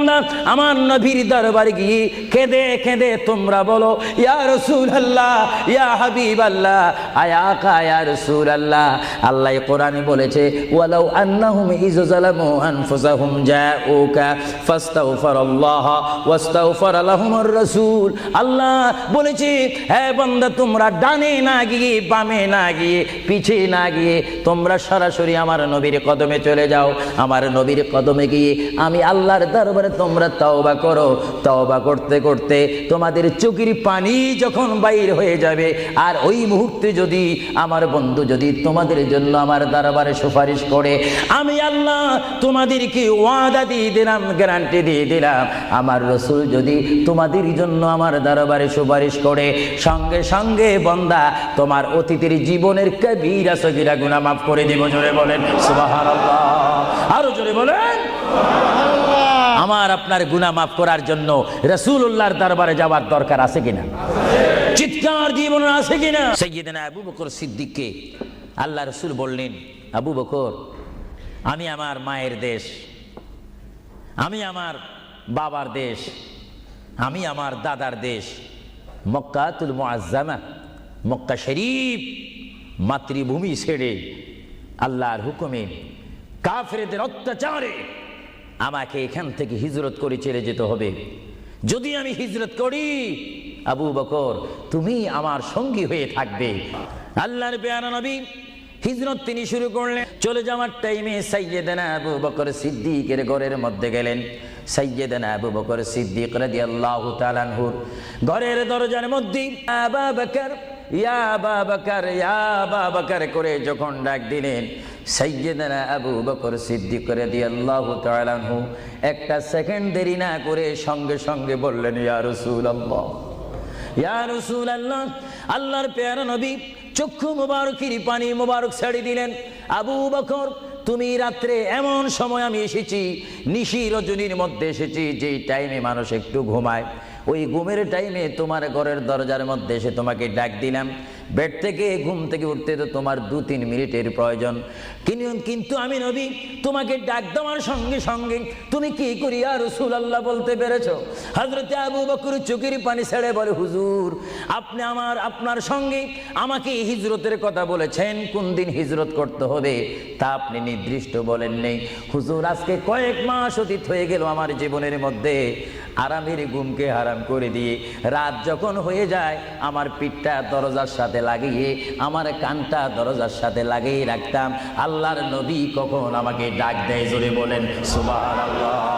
বান্দা আমার নবীর দরবারে গিয়ে কেঁদে কেঁদে তোমরা বলো ইয়া রাসূলুল্লাহ, ইয়া হাবিবাল্লাহ, আয়াকা ইয়া রাসূলুল্লাহ। আল্লাহ কোরআনে বলেছে ওয়ালাউ আন্নাহুম ইয যালামু আনফুসাহুম জাউকা ফাস্তাগফিরুল্লাহ ওয়াস্তাগফার লাহুমুর রাসূল। আল্লাহ বলেছে হে বান্দা তোমরা ডানে না গিয়ে বামে না গিয়ে পিছে না গিয়ে তোমরা সরাসরি আমার নবীর কদমে চলে যাও। আমার নবীর কদমে গিয়ে আমি আল্লাহর দরবারে তোমরা তওবা করো। তওবা করতে করতে তোমাদের চোখের পানি যখন বাইর হয়ে যাবে আর ওই মুহূর্তে যদি আমার বন্ধু যদি তোমাদের জন্য আমার দরবারে সুপারিশ করে, আমি আল্লাহ তোমাদেরকে ওয়াদা দিয়ে দিলাম, গ্যারান্টি দিয়ে দিলাম, আমার রাসূল যদি তোমাদের জন্য আমার দরবারে সুপারিশ করে সঙ্গে সঙ্গে বান্দা তোমার অতীতের জীবনের কবিরা সগীরা গুনাহ মাফ করে দেব। জোরে বলেন সুবহানাল্লাহ, আরো জোরে বলেন সুবহানাল্লাহ। আমার আপনার গুনাহ মাফ করার জন্য রাসূলুল্লাহর দরবারে যাওয়ার দরকার আছে কিনা? চিৎকার দিয়ে বলুন আছে কিনা? সাইয়্যিদনা আবু বকর সিদ্দিককে আল্লাহ রাসূল বললেন, আবু বকর আমি আমার মায়ের দেশ, আমি আমার বাবার দেশ, আমি আমার দাদার দেশ মক্কাতুল মুআজ্জামা মক্কা শরীফ মাতৃভূমি ছেড়ে আল্লাহর হুকুমে কাফেরদের অত্যাচারে আমাকে এখান থেকে হিজরত করে চলে যেতে হবে। যদি আমি হিজরত করি আবু বকর তুমি আমার সঙ্গী হয়ে থাকবে। আল্লাহর পেয়ারা নবী হিজরত তিনি শুরু করলেন। চলে যাওয়ার টাইমে সাইয়্যিদনা আবু বকর সিদ্দিকের ঘরের মধ্যে গেলেন। সাইয়্যিদনা আবু বকর সিদ্দিক রাদিয়াল্লাহু তাআলা আনহুর ঘরের দরজার মধ্যে আবু বকর ইয়া আবু বকর ইয়া আবু বকর করে যখন ডাক দিলেন, সাইয়্যিদনা আবু বকর সিদ্দিক রাদিয়াল্লাহু তাআলা আনহু একটা সেকেন্ড দেরি না করে সঙ্গে সঙ্গে বললেন ইয়া রাসূলুল্লাহ, ইয়া রাসূলুল্লাহ। আল্লাহর পেয়ারা নবী চক্ষু মুবারকের পানি মুবারক ছেড়ে দিলেন, আবু বকর তুমি রাত্রে এমন সময় আমি এসেছি, নিশি রজনীর মধ্যে এসেছি, যেই টাইমে মানুষ একটু ঘুমায়, ওই ঘুমের টাইমে তোমার ঘরের দরজার মধ্যে এসে তোমাকে ডাক দিলাম। বেড থেকে ঘুম থেকে উঠতে তো তোমার 2-3 মিনিটের প্রয়োজন, কিন্তু আমি নবী তোমাকে ডাক দেওয়ার সঙ্গে সঙ্গে তুমি কি করি ইয়া রাসূলুল্লাহ বলতে পেরেছো? হযরতে আবু বকর চোখের পানি ছেড়ে বলে, হুজুর আপনি আপনার সঙ্গে আমাকে হিজরতের কথা বলেছেন, কোন দিন হিজরত করতে হবে তা আপনি নির্দিষ্ট বলেন নেই। হুজুর আজকে কয়েক মাস অতীত হয়ে গেল আমার জীবনের মধ্যে আরামের ঘুমকে হারাম করে দিয়ে রাত যখন হয়ে যায় আমার পিঠটা দরজার সাথে লাগিয়ে আমার কানটা দরজার সাথে লাগিয়ে রাখতাম। আল্লাহর নবী কখন আমাকে ডাক দেয়, জোরে বলেন সুবহানাল্লাহ।